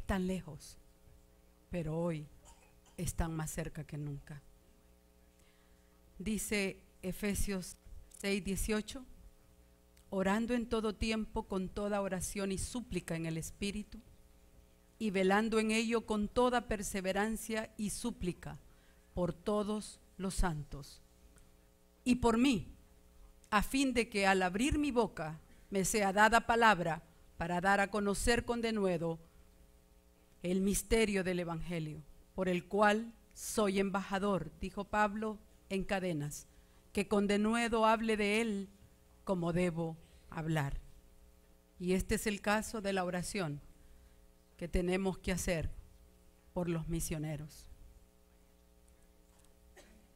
están lejos, pero hoy están más cerca que nunca. Dice Efesios 6:18, orando en todo tiempo con toda oración y súplica en el Espíritu, y velando en ello con toda perseverancia y súplica por todos los santos y por mí, a fin de que al abrir mi boca me sea dada palabra para dar a conocer con denuedo el misterio del Evangelio, por el cual soy embajador, dijo Pablo, en cadenas, que con denuedo hable de él como debo hablar. Y este es el caso de la oración que tenemos que hacer por los misioneros.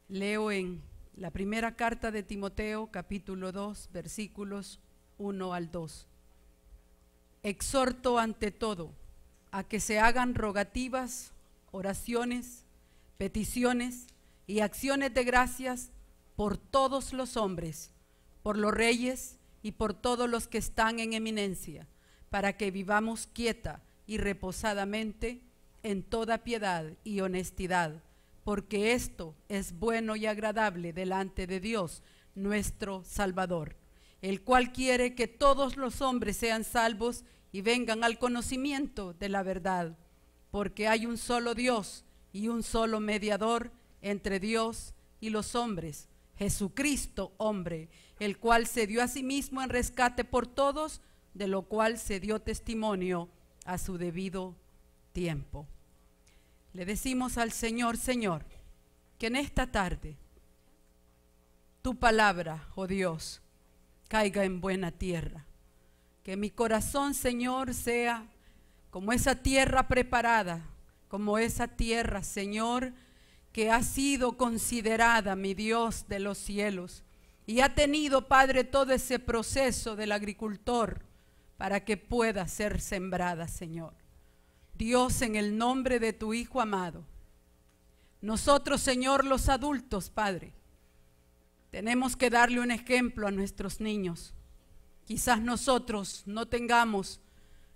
Leo en la primera carta de Timoteo, capítulo 2, versículos 1 al 2. Exhorto ante todo a que se hagan rogativas, oraciones, peticiones y acciones de gracias por todos los hombres, por los reyes y por todos los que están en eminencia, para que vivamos quieta y reposadamente en toda piedad y honestidad, porque esto es bueno y agradable delante de Dios, nuestro Salvador, el cual quiere que todos los hombres sean salvos y vengan al conocimiento de la verdad, porque hay un solo Dios y un solo mediador entre Dios y los hombres, Jesucristo hombre, el cual se dio a sí mismo en rescate por todos, de lo cual se dio testimonio a su debido tiempo. Le decimos al Señor, Señor, que en esta tarde tu palabra, oh Dios, caiga en buena tierra. Que mi corazón, Señor, sea como esa tierra preparada, como esa tierra, Señor, que ha sido considerada, mi Dios de los cielos, y ha tenido, Padre, todo ese proceso del agricultor para que pueda ser sembrada, Señor. Dios, en el nombre de tu Hijo amado, nosotros, Señor, los adultos, Padre, tenemos que darle un ejemplo a nuestros niños. Quizás nosotros no tengamos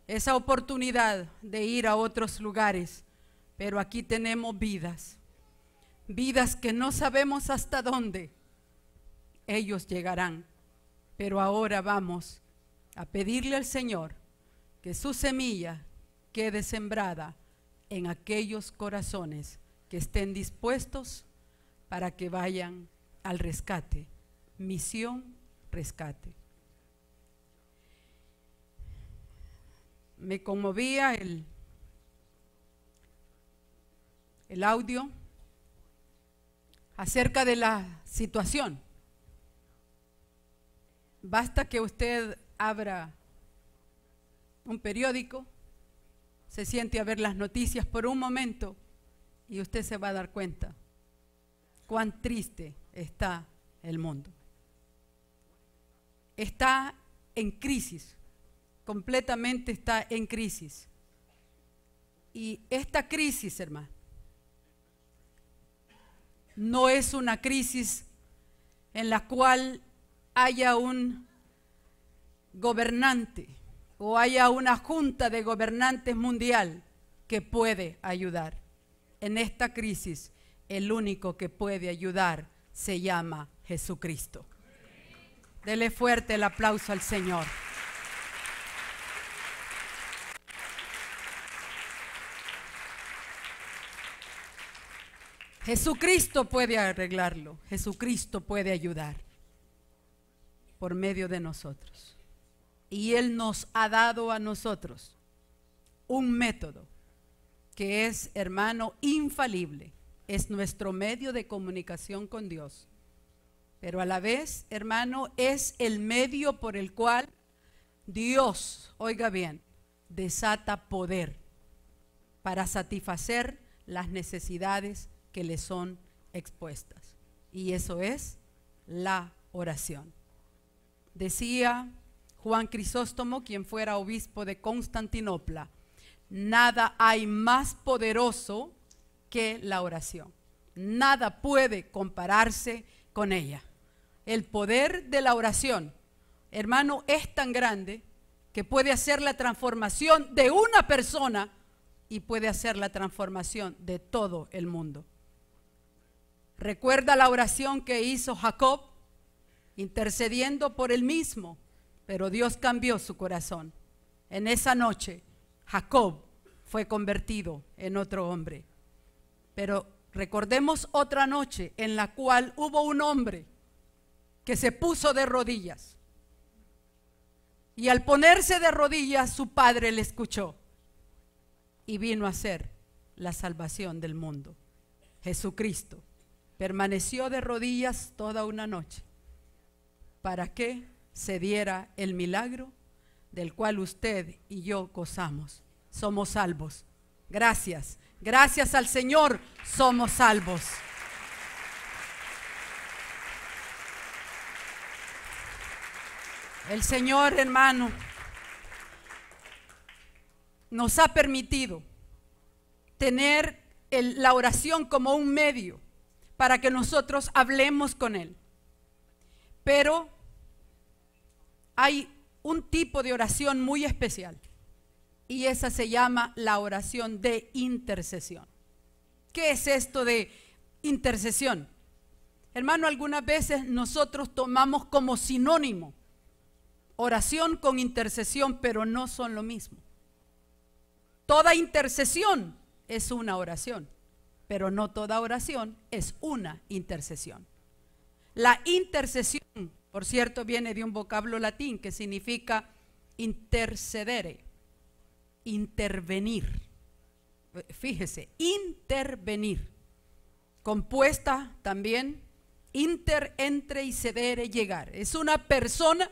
esa oportunidad de ir a otros lugares, pero aquí tenemos vidas que no sabemos hasta dónde ellos llegarán, pero ahora vamos a pedirle al Señor que su semilla quede sembrada en aquellos corazones que estén dispuestos para que vayan al rescate. Misión, rescate. Me conmovía el audio acerca de la situación. Basta que usted abra un periódico, se siente a ver las noticias por un momento y usted se va a dar cuenta cuán triste está el mundo. Está en crisis, completamente está en crisis. Y esta crisis, hermano, no es una crisis en la cual haya un gobernante o haya una junta de gobernantes mundial que puede ayudar. En esta crisis, el único que puede ayudar se llama Jesucristo. Dele fuerte el aplauso al Señor. Jesucristo puede arreglarlo, Jesucristo puede ayudar por medio de nosotros. Y Él nos ha dado a nosotros un método que es, hermano, infalible. Es nuestro medio de comunicación con Dios. Pero a la vez, hermano, es el medio por el cual Dios, oiga bien, desata poder para satisfacer las necesidades que le son expuestas. Y eso es la oración. Decía Juan Crisóstomo, quien fuera obispo de Constantinopla, nada hay más poderoso que la oración. Nada puede compararse con ella. El poder de la oración, hermano, es tan grande que puede hacer la transformación de una persona y puede hacer la transformación de todo el mundo. Recuerda la oración que hizo Jacob, intercediendo por él mismo, pero Dios cambió su corazón. En esa noche, Jacob fue convertido en otro hombre. Pero recordemos otra noche en la cual hubo un hombre que se puso de rodillas. Y al ponerse de rodillas, su padre le escuchó y vino a ser la salvación del mundo. Jesucristo permaneció de rodillas toda una noche para que se diera el milagro del cual usted y yo gozamos. Somos salvos. Gracias. Gracias al Señor somos salvos. El Señor, hermano, nos ha permitido tener la oración como un medio para que nosotros hablemos con Él. Pero hay un tipo de oración muy especial y esa se llama la oración de intercesión. ¿Qué es esto de intercesión? Hermano, algunas veces nosotros tomamos como sinónimo oración con intercesión, pero no son lo mismo. Toda intercesión es una oración, pero no toda oración es una intercesión. La intercesión, por cierto, viene de un vocablo latín que significa intercedere, intervenir. Fíjese, intervenir, compuesta también inter, entre y cedere, llegar. Es una persona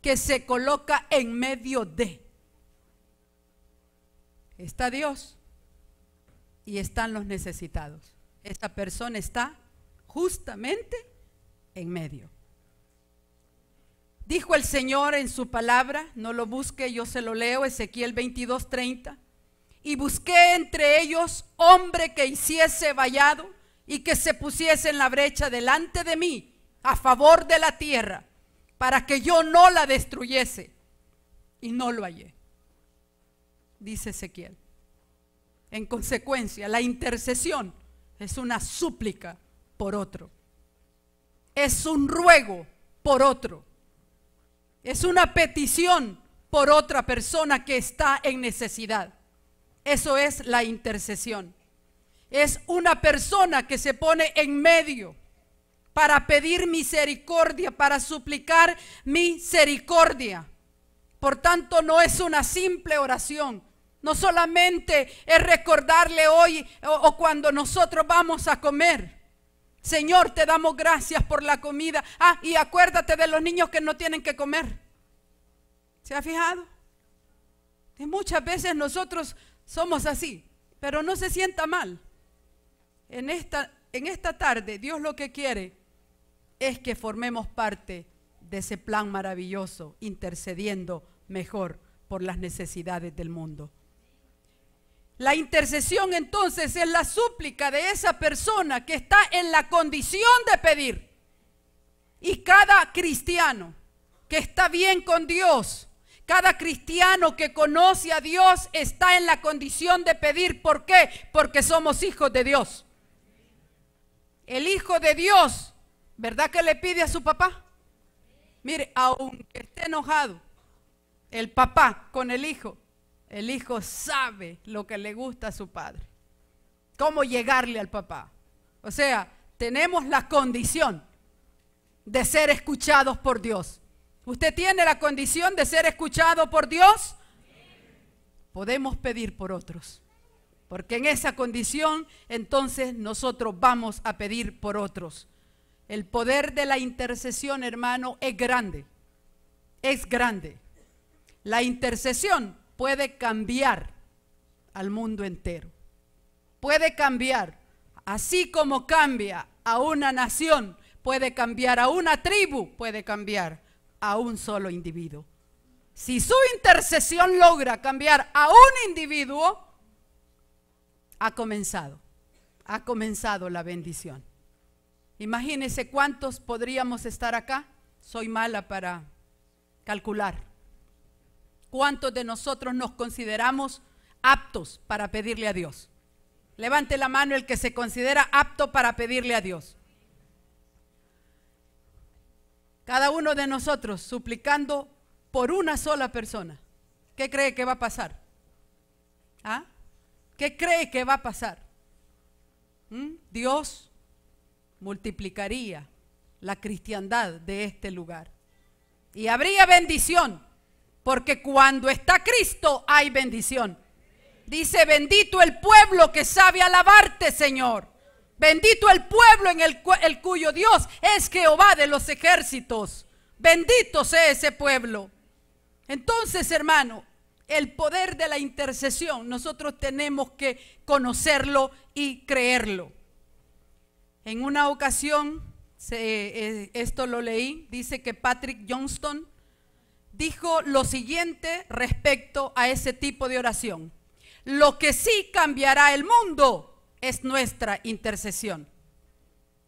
que se coloca en medio de. Está Dios y están los necesitados. Esta persona está justamente en medio. Dijo el Señor en su palabra, no lo busque, yo se lo leo, Ezequiel 22:30. Y busqué entre ellos hombre que hiciese vallado y que se pusiese en la brecha delante de mí a favor de la tierra, para que yo no la destruyese, y no lo hallé, dice Ezequiel. En consecuencia, la intercesión es una súplica por otro, es un ruego por otro, es una petición por otra persona que está en necesidad. Eso es la intercesión. Es una persona que se pone en medio para pedir misericordia, para suplicar misericordia. Por tanto, no es una simple oración. No solamente es recordarle hoy o cuando nosotros vamos a comer: Señor, te damos gracias por la comida. Y acuérdate de los niños que no tienen que comer. ¿Se ha fijado? Y muchas veces nosotros somos así, pero no se sienta mal. En esta tarde, Dios lo que quiere es que formemos parte de ese plan maravilloso, intercediendo mejor por las necesidades del mundo. La intercesión entonces es la súplica de esa persona que está en la condición de pedir. Y cada cristiano que está bien con Dios, cada cristiano que conoce a Dios está en la condición de pedir. ¿Por qué? Porque somos hijos de Dios. El hijo de Dios, ¿verdad que le pide a su papá? Mire, aunque esté enojado el papá con el hijo sabe lo que le gusta a su padre, cómo llegarle al papá. O sea, tenemos la condición de ser escuchados por Dios. ¿Usted tiene la condición de ser escuchado por Dios? Podemos pedir por otros, porque en esa condición entonces nosotros vamos a pedir por otros. El poder de la intercesión, hermano, es grande. Es grande. La intercesión puede cambiar al mundo entero. Puede cambiar, así como cambia a una nación, puede cambiar a una tribu, puede cambiar a un solo individuo. Si su intercesión logra cambiar a un individuo, ha comenzado la bendición. Imagínense cuántos podríamos estar acá. Soy mala para calcular. ¿Cuántos de nosotros nos consideramos aptos para pedirle a Dios? Levante la mano el que se considera apto para pedirle a Dios. Cada uno de nosotros suplicando por una sola persona. ¿Qué cree que va a pasar? ¿Ah? ¿Qué cree que va a pasar? Dios multiplicaría la cristiandad de este lugar. Y habría bendición, porque cuando está Cristo hay bendición. Dice, bendito el pueblo que sabe alabarte, Señor. Bendito el pueblo en el cuyo Dios es Jehová de los ejércitos. Bendito sea ese pueblo. Entonces, hermano, el poder de la intercesión, nosotros tenemos que conocerlo y creerlo. En una ocasión, esto lo leí, dice que Patrick Johnston dijo lo siguiente respecto a ese tipo de oración: lo que sí cambiará el mundo es nuestra intercesión.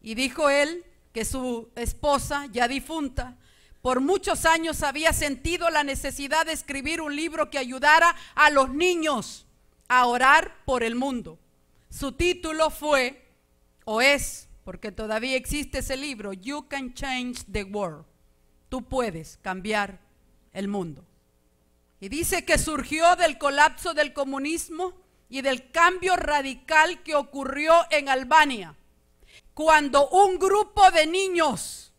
Y dijo él que su esposa, ya difunta, por muchos años había sentido la necesidad de escribir un libro que ayudara a los niños a orar por el mundo. Su título fue, o es, porque todavía existe ese libro, You Can Change the World. Tú puedes cambiar el mundo. Y dice que surgió del colapso del comunismo y del cambio radical que ocurrió en Albania, cuando un grupo de niños,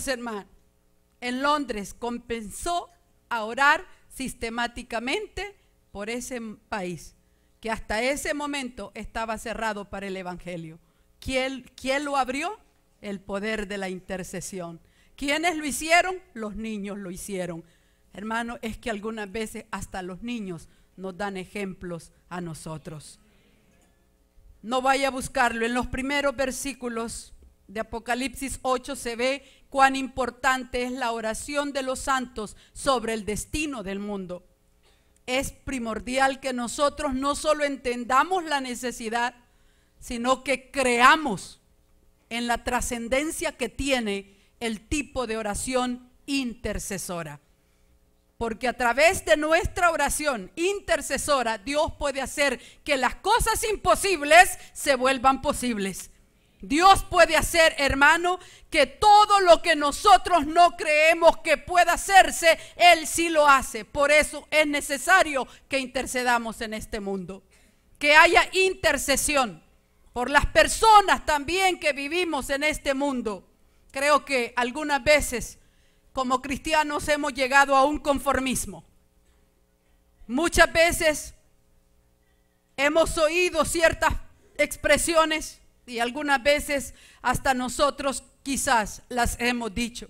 hermano, en Londres comenzó a orar sistemáticamente por ese país, que hasta ese momento estaba cerrado para el evangelio. ¿Quién lo abrió? El poder de la intercesión. ¿Quiénes lo hicieron? Los niños lo hicieron. Hermano, es que algunas veces hasta los niños nos dan ejemplos a nosotros. No vaya a buscarlo. En los primeros versículos de Apocalipsis 8 se ve cuán importante es la oración de los santos sobre el destino del mundo. Es primordial que nosotros no solo entendamos la necesidad, sino que creamos en la trascendencia que tiene el tipo de oración intercesora. Porque a través de nuestra oración intercesora, Dios puede hacer que las cosas imposibles se vuelvan posibles. Dios puede hacer, hermano, que todo lo que nosotros no creemos que pueda hacerse, Él sí lo hace. Por eso es necesario que intercedamos en este mundo. Que haya intercesión por las personas también que vivimos en este mundo. Creo que algunas veces como cristianos hemos llegado a un conformismo. Muchas veces hemos oído ciertas expresiones y algunas veces hasta nosotros quizás las hemos dicho.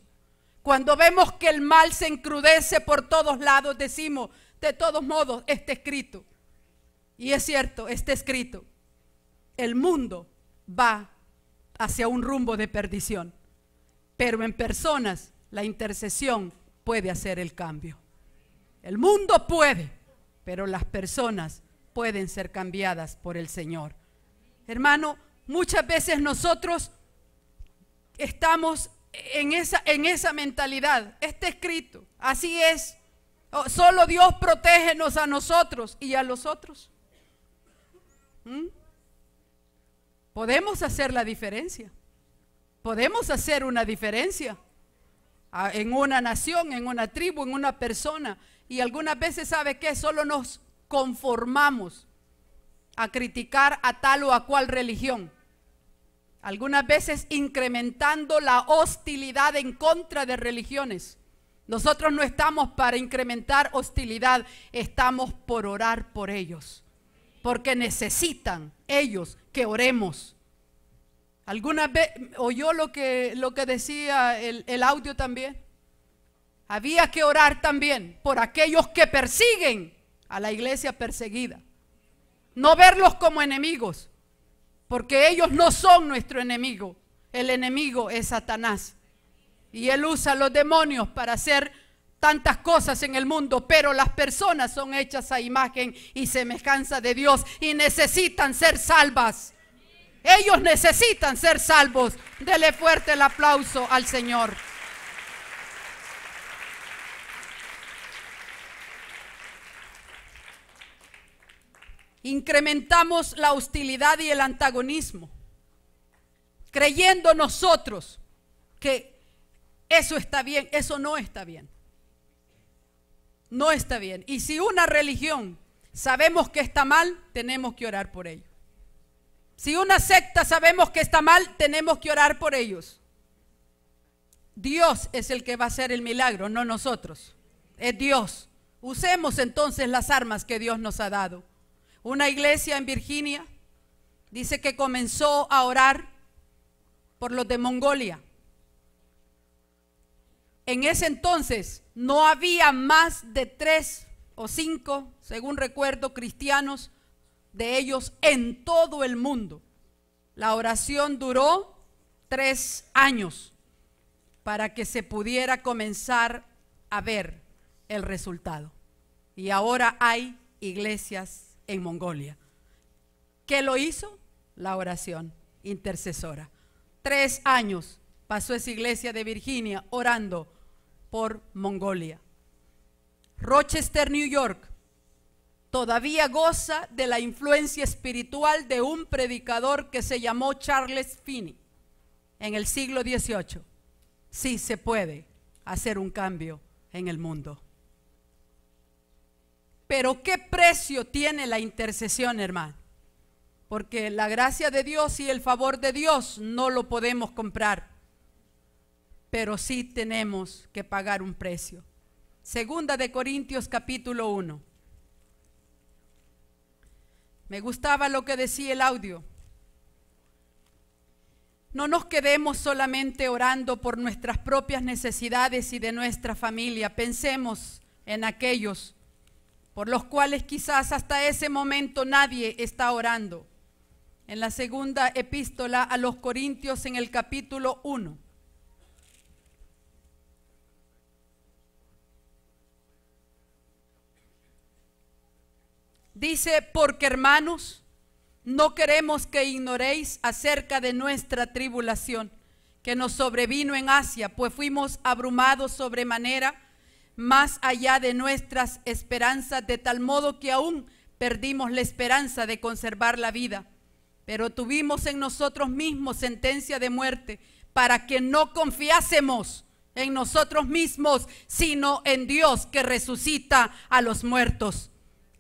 Cuando vemos que el mal se encrudece por todos lados, decimos, de todos modos, está escrito. Y es cierto, está escrito. El mundo va hacia un rumbo de perdición, pero en personas la intercesión puede hacer el cambio. El mundo puede, pero las personas pueden ser cambiadas por el Señor. Hermano, muchas veces nosotros estamos en esa mentalidad. Está escrito, así es. Solo Dios protégenos a nosotros y a los otros. Podemos hacer la diferencia. Podemos hacer una diferencia en una nación, en una tribu, en una persona. Y algunas veces, ¿sabe qué? Solo nos conformamos a criticar a tal o a cual religión. Algunas veces incrementando la hostilidad en contra de religiones. Nosotros no estamos para incrementar hostilidad, estamos por orar por ellos. Porque necesitan ellos que oremos. ¿Alguna vez oyó lo que decía el audio también? Había que orar también por aquellos que persiguen a la iglesia perseguida. No verlos como enemigos, porque ellos no son nuestro enemigo. El enemigo es Satanás. Y él usa los demonios para hacer tantas cosas en el mundo, pero las personas son hechas a imagen y semejanza de Dios y necesitan ser salvas. Ellos necesitan ser salvos. Dele fuerte el aplauso al Señor. incrementamos la hostilidad y el antagonismo, creyendo nosotros que eso está bien. Eso no está bien. No está bien. Y si una religión sabemos que está mal, tenemos que orar por ello. Si una secta sabemos que está mal, tenemos que orar por ellos. Dios es el que va a hacer el milagro, no nosotros. Es Dios. Usemos entonces las armas que Dios nos ha dado. Una iglesia en Virginia dice que comenzó a orar por los de Mongolia. En ese entonces no había más de 3 o 5, según recuerdo, cristianos de ellos en todo el mundo. La oración duró 3 años para que se pudiera comenzar a ver el resultado. Y ahora hay iglesias en Mongolia. ¿Qué lo hizo? La oración intercesora. 3 años pasó esa iglesia de Virginia orando por Mongolia. Rochester, New York, todavía goza de la influencia espiritual de un predicador que se llamó Charles Finney en el siglo XVIII. Sí se puede hacer un cambio en el mundo. Pero ¿qué precio tiene la intercesión, hermano? Porque la gracia de Dios y el favor de Dios no lo podemos comprar, pero sí tenemos que pagar un precio. Segunda de Corintios capítulo 1. Me gustaba lo que decía el audio. No nos quedemos solamente orando por nuestras propias necesidades y de nuestra familia. Pensemos en aquellos por los cuales quizás hasta ese momento nadie está orando. En la segunda epístola a los Corintios, en el capítulo 1. Dice: porque hermanos, no queremos que ignoréis acerca de nuestra tribulación que nos sobrevino en Asia, pues fuimos abrumados sobremanera, más allá de nuestras esperanzas, de tal modo que aún perdimos la esperanza de conservar la vida. Pero tuvimos en nosotros mismos sentencia de muerte, para que no confiásemos en nosotros mismos, sino en Dios que resucita a los muertos,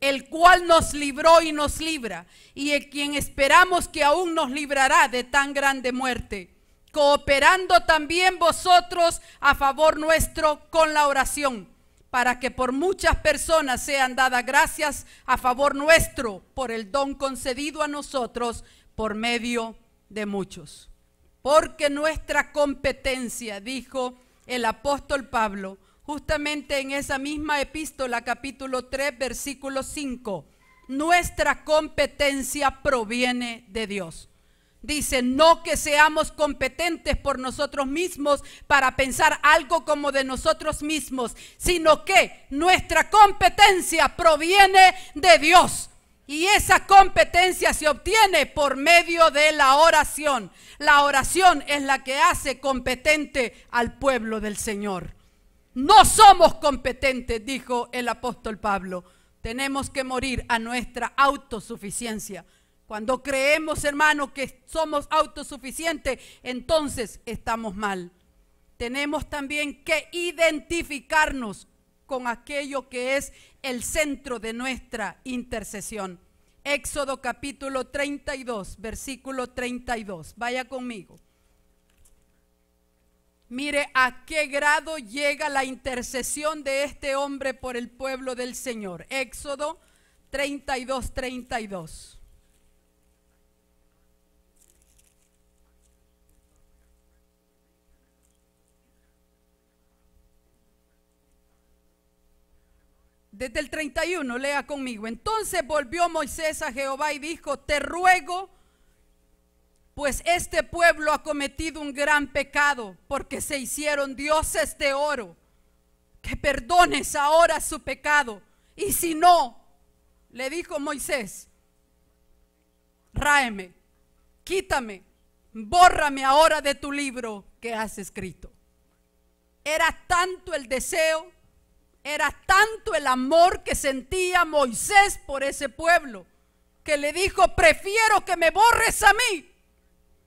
el cual nos libró y nos libra, y en quien esperamos que aún nos librará de tan grande muerte, cooperando también vosotros a favor nuestro con la oración, para que por muchas personas sean dadas gracias a favor nuestro por el don concedido a nosotros por medio de muchos. Porque nuestra competencia, dijo el apóstol Pablo, justamente en esa misma epístola, capítulo 3, versículo 5, nuestra competencia proviene de Dios. Dice, no que seamos competentes por nosotros mismos para pensar algo como de nosotros mismos, sino que nuestra competencia proviene de Dios. Y esa competencia se obtiene por medio de la oración. La oración es la que hace competente al pueblo del Señor. No somos competentes, dijo el apóstol Pablo. Tenemos que morir a nuestra autosuficiencia. Cuando creemos, hermano, que somos autosuficientes, entonces estamos mal. Tenemos también que identificarnos con aquello que es el centro de nuestra intercesión. Éxodo capítulo 32, versículo 32. Vaya conmigo. Mire a qué grado llega la intercesión de este hombre por el pueblo del Señor. Éxodo 32, 32. Desde el 31, lea conmigo. Entonces volvió Moisés a Jehová y dijo, te ruego, pues este pueblo ha cometido un gran pecado, porque se hicieron dioses de oro, que perdones ahora su pecado. Y si no, le dijo Moisés, ráeme, quítame, bórrame ahora de tu libro que has escrito. Era tanto el deseo, era tanto el amor que sentía Moisés por ese pueblo, que le dijo: prefiero que me borres a mí,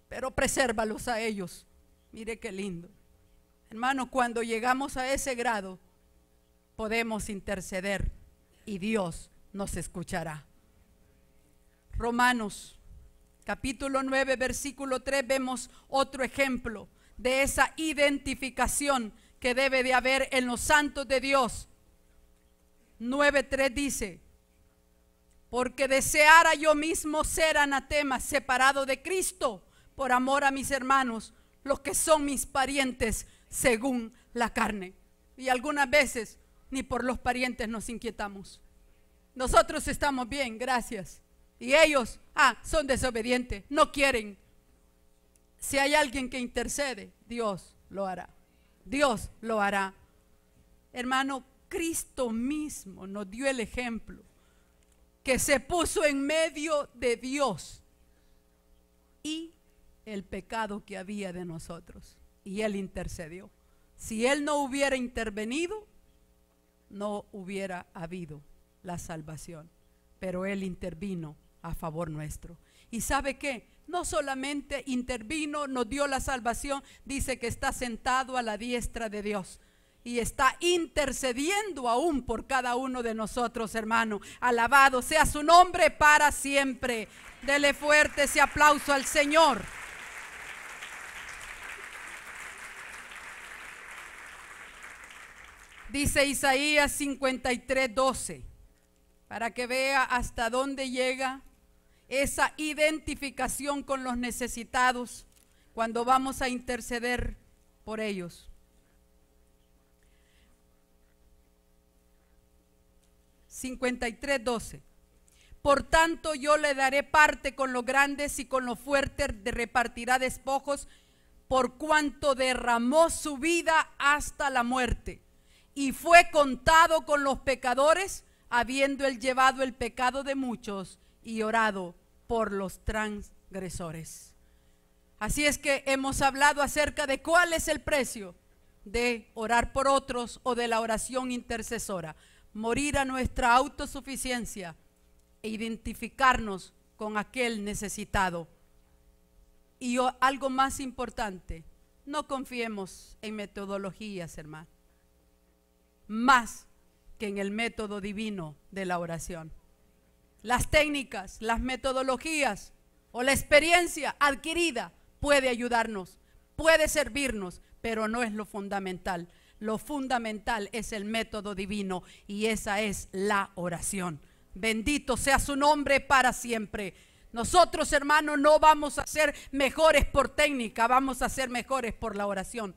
pero presérvalos a ellos. Mire qué lindo. Hermano, cuando llegamos a ese grado, podemos interceder y Dios nos escuchará. Romanos capítulo 9, versículo 3, vemos otro ejemplo de esa identificación que debe de haber en los santos de Dios. 9:3 dice: porque deseara yo mismo ser anatema, separado de Cristo, por amor a mis hermanos, los que son mis parientes según la carne. Y algunas veces ni por los parientes nos inquietamos. Nosotros estamos bien, gracias. Y ellos, son desobedientes, no quieren. Si hay alguien que intercede, Dios lo hará. Dios lo hará. Hermano, Cristo mismo nos dio el ejemplo, que se puso en medio de Dios y el pecado que había de nosotros, y Él intercedió. Si Él no hubiera intervenido, no hubiera habido la salvación, pero Él intervino a favor nuestro. ¿Y sabe qué? No solamente intervino, nos dio la salvación, dice que está sentado a la diestra de Dios y está intercediendo aún por cada uno de nosotros, hermano. Alabado sea su nombre para siempre. Dele fuerte ese aplauso al Señor. Dice Isaías 53:12, para que vea hasta dónde llega esa identificación con los necesitados cuando vamos a interceder por ellos. 53:12. Por tanto yo le daré parte con los grandes y con los fuertes repartirá despojos, por cuanto derramó su vida hasta la muerte y fue contado con los pecadores, habiendo él llevado el pecado de muchos y orado por los transgresores. Así es que hemos hablado acerca de cuál es el precio de orar por otros o de la oración intercesora. Morir a nuestra autosuficiencia e identificarnos con aquel necesitado. Y algo más importante, no confiemos en metodologías, hermano, más que en el método divino de la oración. Las técnicas, las metodologías o la experiencia adquirida puede ayudarnos, puede servirnos, pero no es lo fundamental. Lo fundamental es el método divino y esa es la oración. Bendito sea su nombre para siempre. Nosotros, hermanos, no vamos a ser mejores por técnica, vamos a ser mejores por la oración.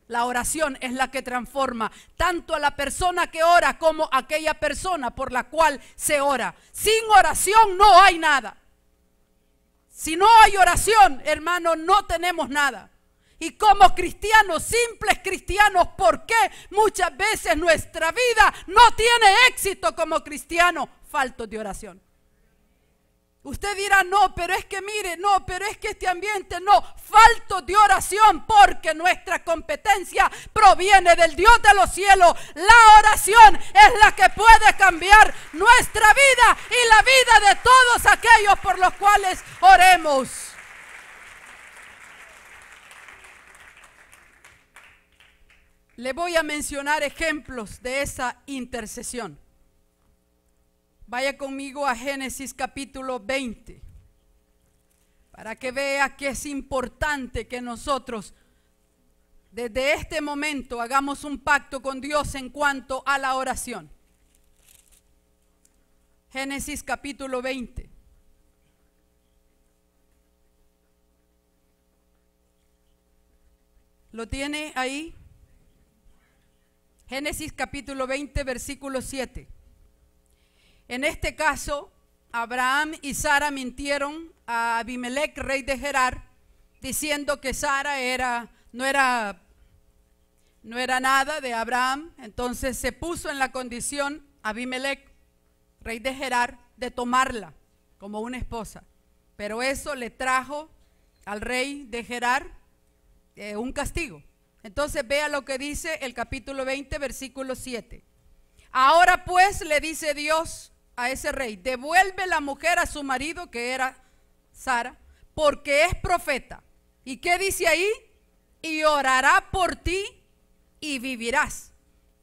La oración es la que transforma tanto a la persona que ora como a aquella persona por la cual se ora. Sin oración no hay nada. Si no hay oración, hermano, no tenemos nada. Y como cristianos, simples cristianos, ¿por qué muchas veces nuestra vida no tiene éxito como cristiano? Faltos de oración. Usted dirá, no, pero es que mire, no, pero es que este ambiente, no, faltos de oración, porque nuestra competencia proviene del Dios de los cielos. La oración es la que puede cambiar nuestra vida y la vida de todos aquellos por los cuales oremos. Le voy a mencionar ejemplos de esa intercesión. Vaya conmigo a Génesis capítulo 20, para que vea que es importante que nosotros desde este momento hagamos un pacto con Dios en cuanto a la oración. Génesis capítulo 20. ¿Lo tiene ahí? Génesis capítulo 20, versículo 7. En este caso, Abraham y Sara mintieron a Abimelech, rey de Gerar, diciendo que Sara no era nada de Abraham. Entonces se puso en la condición Abimelech, rey de Gerar, de tomarla como una esposa. Pero eso le trajo al rey de Gerar un castigo. Entonces vea lo que dice el capítulo 20, versículo 7. Ahora pues, le dice Dios, a ese rey, devuelve la mujer a su marido, que era Sara, porque es profeta. ¿Y qué dice ahí? Y orará por ti y vivirás.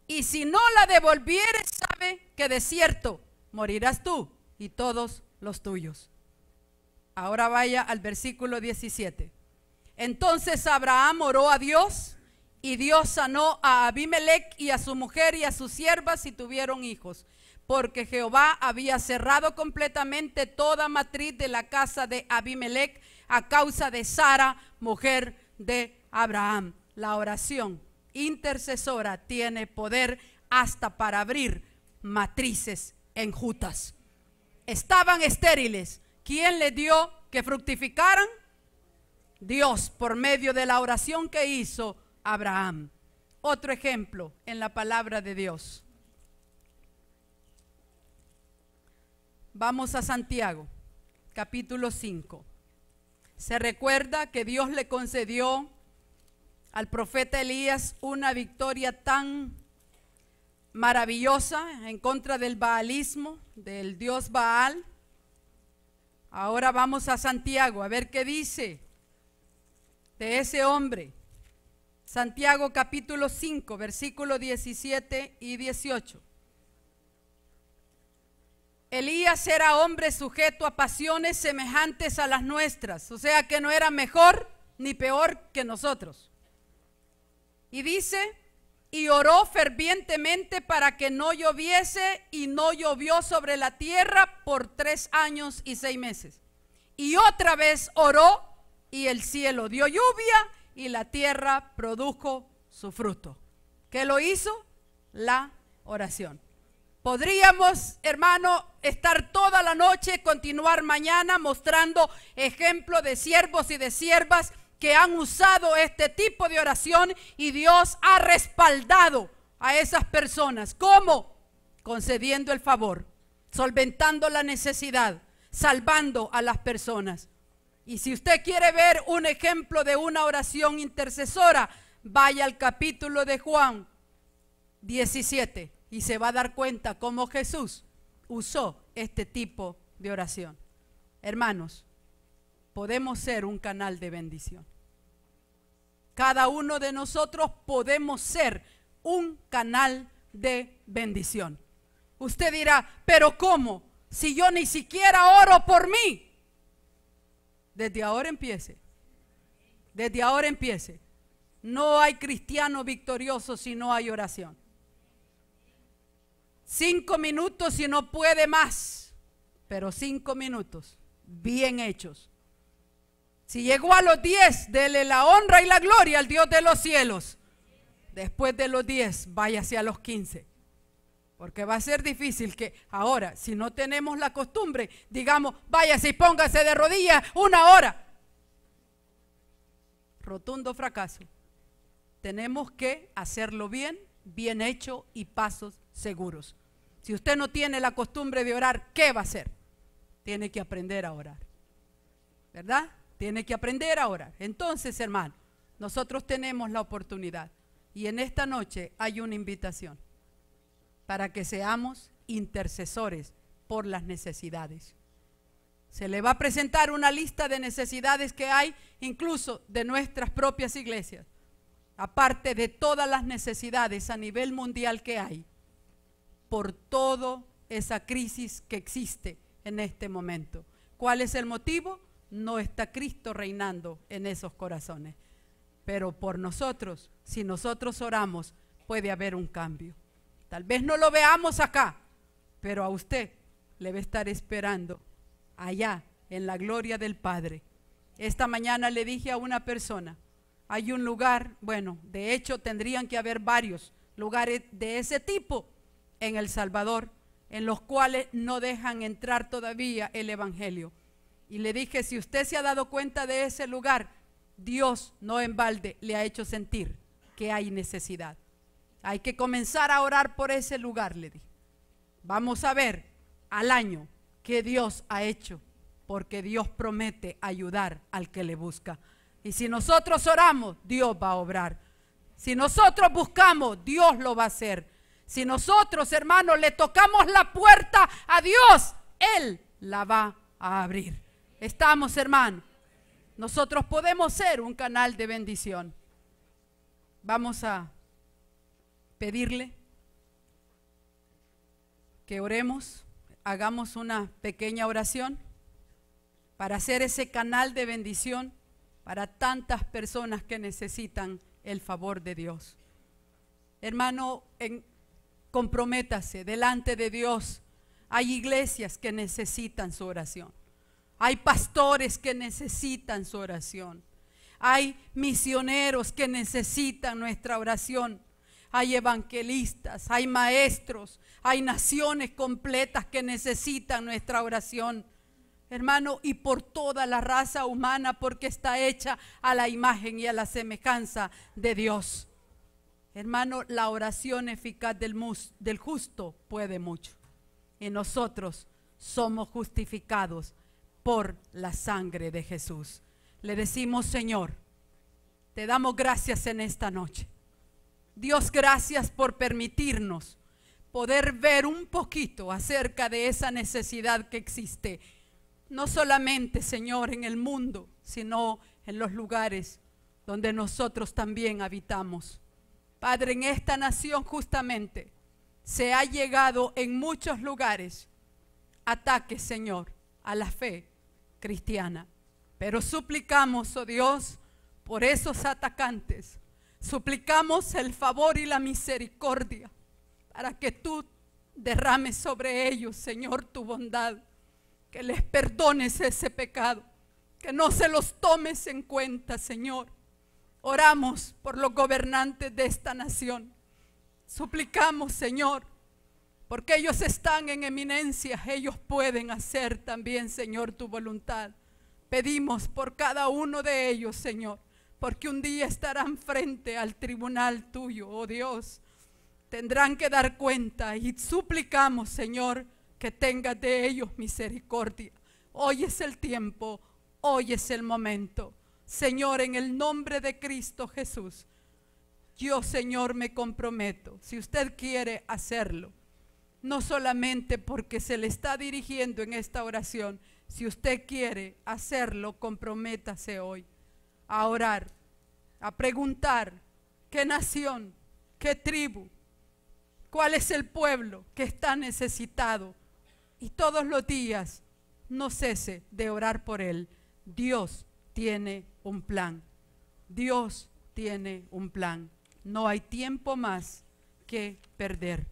Y si no la devolvieres, sabe que de cierto morirás tú y todos los tuyos. Ahora vaya al versículo 17. Entonces Abraham oró a Dios, y Dios sanó a Abimelech y a su mujer y a sus siervas, y tuvieron hijos, porque Jehová había cerrado completamente toda matriz de la casa de Abimelech a causa de Sara, mujer de Abraham. La oración intercesora tiene poder hasta para abrir matrices enjutas. Estaban estériles. ¿Quién les dio que fructificaran? Dios, por medio de la oración que hizo Abraham. Otro ejemplo en la palabra de Dios. Vamos a Santiago, capítulo 5. Se recuerda que Dios le concedió al profeta Elías una victoria tan maravillosa en contra del baalismo, del dios Baal. Ahora vamos a Santiago a ver qué dice de ese hombre. Santiago capítulo 5, versículos 17 y 18. Elías era hombre sujeto a pasiones semejantes a las nuestras, o sea que no era mejor ni peor que nosotros. Y dice, y oró fervientemente para que no lloviese, y no llovió sobre la tierra por 3 años y 6 meses. Y otra vez oró, y el cielo dio lluvia, y la tierra produjo su fruto. ¿Qué lo hizo? La oración. Podríamos, hermano, estar toda la noche, continuar mañana mostrando ejemplos de siervos y de siervas que han usado este tipo de oración, y Dios ha respaldado a esas personas. ¿Cómo? Concediendo el favor, solventando la necesidad, salvando a las personas. Y si usted quiere ver un ejemplo de una oración intercesora, vaya al capítulo de Juan 17 y se va a dar cuenta cómo Jesús usó este tipo de oración. Hermanos, podemos ser un canal de bendición. Cada uno de nosotros podemos ser un canal de bendición. Usted dirá, pero ¿cómo? Si yo ni siquiera oro por mí. Desde ahora empiece. Desde ahora empiece. No hay cristiano victorioso si no hay oración. 5 minutos si no puede más, pero 5 minutos bien hechos. Si llegó a los 10, dele la honra y la gloria al Dios de los cielos. Después de los 10, váyase a los 15. Porque va a ser difícil que ahora, si no tenemos la costumbre, digamos, váyase y póngase de rodillas 1 hora. Rotundo fracaso. Tenemos que hacerlo bien, bien hecho y pasos seguros. Si usted no tiene la costumbre de orar, ¿qué va a hacer? Tiene que aprender a orar. ¿Verdad? Tiene que aprender a orar. Entonces, hermano, nosotros tenemos la oportunidad. Y en esta noche hay una invitación para que seamos intercesores por las necesidades. Se le va a presentar una lista de necesidades que hay, incluso de nuestras propias iglesias, aparte de todas las necesidades a nivel mundial que hay, por toda esa crisis que existe en este momento. ¿Cuál es el motivo? No está Cristo reinando en esos corazones. Pero por nosotros, si nosotros oramos, puede haber un cambio. Tal vez no lo veamos acá, pero a usted le va a estar esperando allá en la gloria del Padre. Esta mañana le dije a una persona, hay un lugar, bueno, de hecho tendrían que haber varios lugares de ese tipo en El Salvador, en los cuales no dejan entrar todavía el evangelio. Y le dije, si usted se ha dado cuenta de ese lugar, Dios no en balde le ha hecho sentir que hay necesidad. Hay que comenzar a orar por ese lugar, le dije. Vamos a ver al año qué Dios ha hecho, porque Dios promete ayudar al que le busca. Y si nosotros oramos, Dios va a obrar. Si nosotros buscamos, Dios lo va a hacer. Si nosotros, hermanos, le tocamos la puerta a Dios, Él la va a abrir. Estamos, hermanos. Nosotros podemos ser un canal de bendición. Vamos a pedirle que oremos, hagamos una pequeña oración para hacer ese canal de bendición para tantas personas que necesitan el favor de Dios. Hermano, comprométase delante de Dios. Hay iglesias que necesitan su oración. Hay pastores que necesitan su oración. Hay misioneros que necesitan nuestra oración. Hay evangelistas, hay maestros, hay naciones completas que necesitan nuestra oración. Hermano, y por toda la raza humana, porque está hecha a la imagen y a la semejanza de Dios. Hermano, la oración eficaz del justo puede mucho. Y nosotros somos justificados por la sangre de Jesús. Le decimos, Señor, te damos gracias en esta noche. Dios, gracias por permitirnos poder ver un poquito acerca de esa necesidad que existe. No solamente, Señor, en el mundo, sino en los lugares donde nosotros también habitamos. Padre, en esta nación justamente se ha llegado en muchos lugares ataques, Señor, a la fe cristiana. Pero suplicamos, oh Dios, por esos atacantes. Suplicamos el favor y la misericordia para que tú derrames sobre ellos, Señor, tu bondad. Que les perdones ese pecado, que no se los tomes en cuenta, Señor. Oramos por los gobernantes de esta nación. Suplicamos, Señor, porque ellos están en eminencia, ellos pueden hacer también, Señor, tu voluntad. Pedimos por cada uno de ellos, Señor, porque un día estarán frente al tribunal tuyo, oh Dios. Tendrán que dar cuenta y suplicamos, Señor, que tengas de ellos misericordia. Hoy es el tiempo, hoy es el momento. Señor, en el nombre de Cristo Jesús, yo, Señor, me comprometo, si usted quiere hacerlo, no solamente porque se le está dirigiendo en esta oración, si usted quiere hacerlo, comprométase hoy a orar, a preguntar qué nación, qué tribu, cuál es el pueblo que está necesitado. Y todos los días no cese de orar por él. Dios tiene un plan. Dios tiene un plan. No hay tiempo más que perder.